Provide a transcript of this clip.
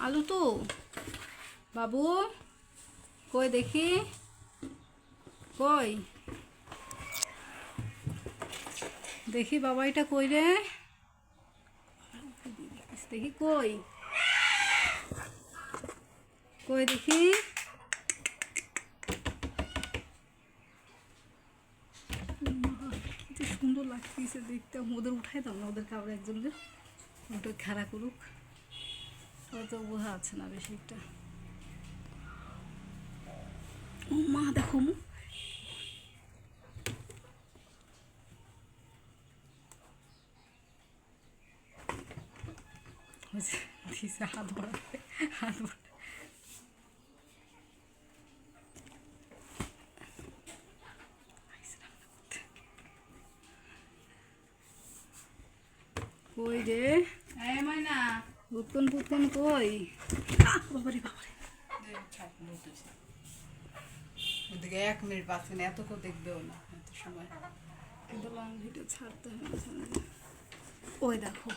আলু তো বাবু কই দেখি কই দেখি বাবা এটা কই রে দেখি কই কই দেখি কি সুন্দর লাগতেছে দেখতে ওদের উঠাই দাও না ওদের কাউরে একজনকে ওটা খাড়া করুক অত বোঝা আছে না বেশি একটা ও মা দেখো দিছে হাত বাড়াতে হাত বাড়াতে কই রে মাইনা উৎকন পুৎকন কই বাবারে বাবারে ওদিকে 1 মিনিট 5 মিনিট এত কেউ দেখবেও না এত সময় কিন্তু লং ভিডিও ছাড়তে হবে ওই দেখো